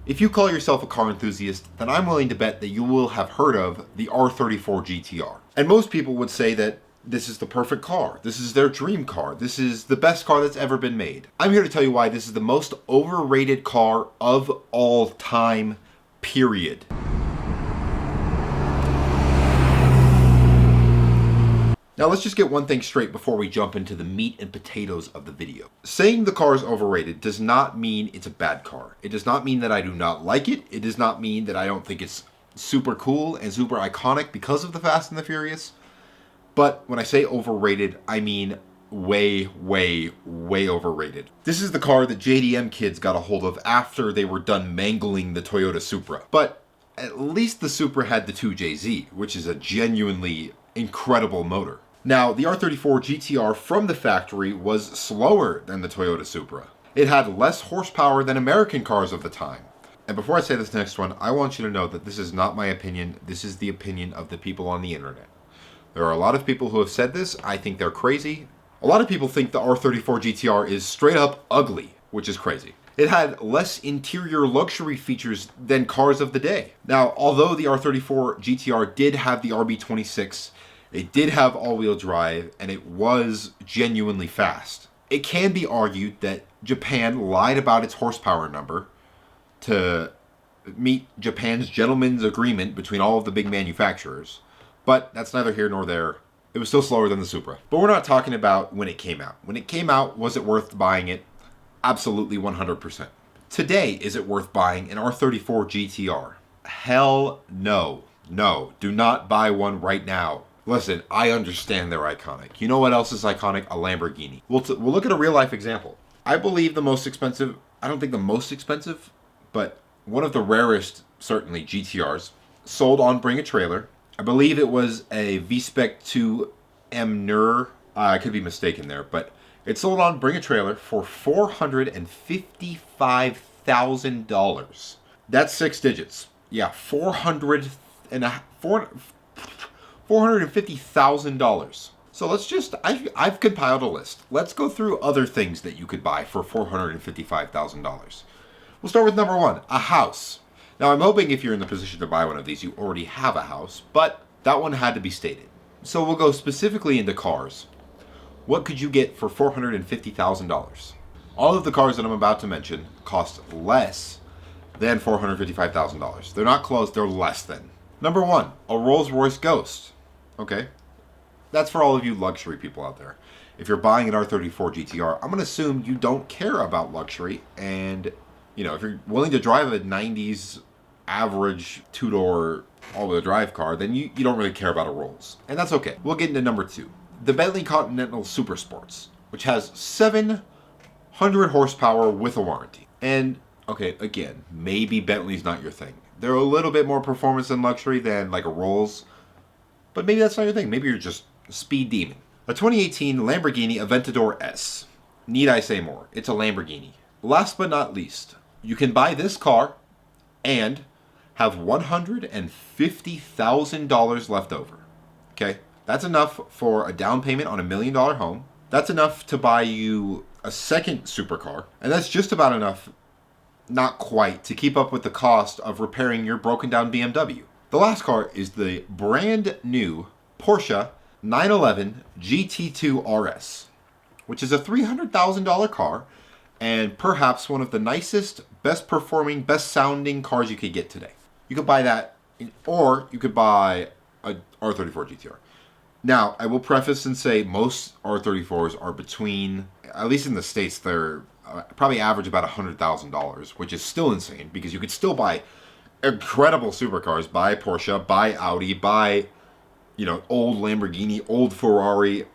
If you call yourself a car enthusiast, then I'm willing to bet that you will have heard of the R34 GTR. And most people would say that this is the perfect car. This is their dream car. This is the best car that's ever been made. I'm here to tell you why this is the most overrated car of all time, period. Now let's just get one thing straight before we jump into the meat and potatoes of the video. Saying the car is overrated does not mean it's a bad car. It does not mean that I do not like it. It does not mean that I don't think it's super cool and super iconic because of the Fast and the Furious. But when I say overrated, I mean way, way, way overrated. This is the car that JDM kids got a hold of after they were done mangling the Toyota Supra. But at least the Supra had the 2JZ, which is a genuinely incredible motor. Now, the R34 GTR from the factory was slower than the Toyota Supra. It had less horsepower than American cars of the time. And before I say this next one, I want you to know that this is not my opinion. This is the opinion of the people on the internet. There are a lot of people who have said this. I think they're crazy. A lot of people think the R34 GTR is straight up ugly, which is crazy. It had less interior luxury features than cars of the day. Now, although the R34 GTR did have the RB26, it did have all-wheel drive, and it was genuinely fast. It can be argued that Japan lied about its horsepower number to meet Japan's gentleman's agreement between all of the big manufacturers. But that's neither here nor there. It was still slower than the Supra. But we're not talking about when it came out. When it came out, was it worth buying it? Absolutely 100%. Today, is it worth buying an R34 GTR? Hell no. No, do not buy one right now. Listen, I understand they're iconic. You know what else is iconic? A Lamborghini. We'll look at a real life example. I believe the most expensive, I don't think the most expensive, but one of the rarest, certainly, GTRs, sold on Bring a Trailer. I believe it was a V-Spec 2 MNUR. I could be mistaken there, but it sold on Bring a Trailer for $455,000. That's 6 digits. Yeah, $450,000. So let's just, I've compiled a list. Let's go through other things that you could buy for $455,000. We'll start with number 1, a house. Now I'm hoping if you're in the position to buy one of these, you already have a house, but that one had to be stated. So we'll go specifically into cars. What could you get for $450,000? All of the cars that I'm about to mention cost less than $455,000. They're not close, they're less than. Number 1, a Rolls-Royce Ghost. Okay, that's for all of you luxury people out there. If you're buying an R34 GTR, I'm going to assume you don't care about luxury, and you know, if you're willing to drive a 90s average two-door all-wheel drive car, then you don't really care about a Rolls. And that's okay. We'll get into number 2. The Bentley Continental Super Sports, which has 700 horsepower with a warranty. And, okay, again, maybe Bentley's not your thing. They're a little bit more performance and luxury than like a Rolls, but maybe that's not your thing. Maybe you're just a speed demon. A 2018 Lamborghini Aventador S. Need I say more? It's a Lamborghini. Last but not least, you can buy this car and have $150,000 left over. Okay? That's enough for a down payment on $1 million home. That's enough to buy you a second supercar. And that's just about enough, not quite, to keep up with the cost of repairing your broken down BMW. The last car is the brand new Porsche 911 GT2 RS, which is a $300,000 car and perhaps one of the nicest, best performing, best sounding cars you could get today. You could buy that, or you could buy a R34 GTR. Now, I will preface and say most R34s are between, at least in the States, they're probably average about $100,000, which is still insane because you could still buy incredible supercars, buy Porsche, buy Audi, buy, old Lamborghini, old Ferrari.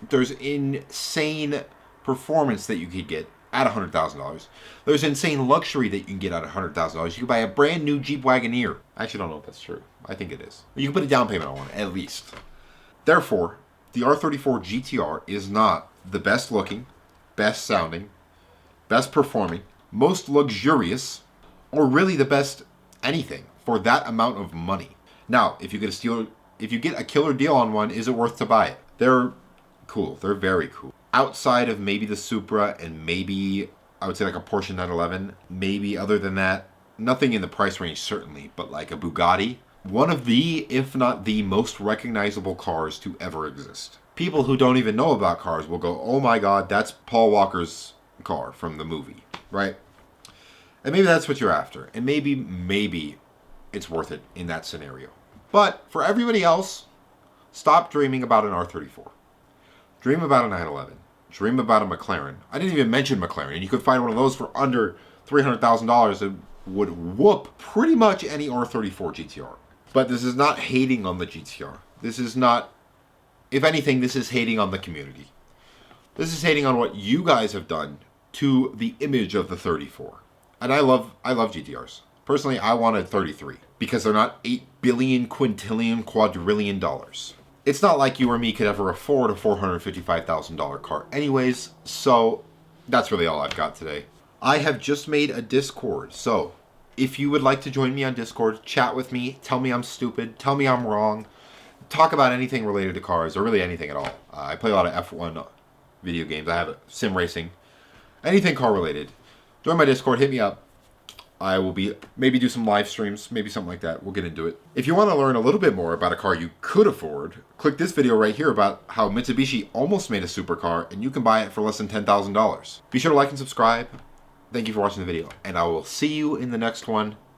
There's insane performance that you could get at $100,000. There's insane luxury that you can get at $100,000. You can buy a brand new Jeep Wagoneer. I actually don't know if that's true. I think it is. You can put a down payment on one, at least. Therefore, the R34 GTR is not the best looking, best sounding, best performing, most luxurious, or really the best anything for that amount of money. Now, if you get a killer deal on one, is it worth to buy it? They're cool. They're very cool. Outside of maybe the Supra and maybe, I would say like a Porsche 911, maybe other than that, nothing in the price range certainly, but like a Bugatti, one of the, if not the most recognizable cars to ever exist. People who don't even know about cars will go, oh my god, that's Paul Walker's car from the movie, right? And maybe that's what you're after. And maybe it's worth it in that scenario. But for everybody else, stop dreaming about an R34. Dream about a 911. Dream about a McLaren. I didn't even mention McLaren. And you could find one of those for under $300,000 that would whoop pretty much any R34 GTR. But this is not hating on the GTR. This is not, if anything, this is hating on the community. This is hating on what you guys have done to the image of the 34. And I love GTRs. Personally, I wanted 33 because they're not 8 billion, quintillion, quadrillion dollars. It's not like you or me could ever afford a $455,000 car anyways, so that's really all I've got today. I have just made a Discord, so if you would like to join me on Discord, chat with me, tell me I'm stupid, tell me I'm wrong, talk about anything related to cars, or really anything at all. I play a lot of F1 video games, I have sim racing, anything car related. Join my Discord, hit me up. I will maybe do some live streams, maybe something like that. We'll get into it. If you want to learn a little bit more about a car you could afford, click this video right here about how Mitsubishi almost made a supercar and you can buy it for less than $10,000. Be sure to like and subscribe. Thank you for watching the video, and I will see you in the next one.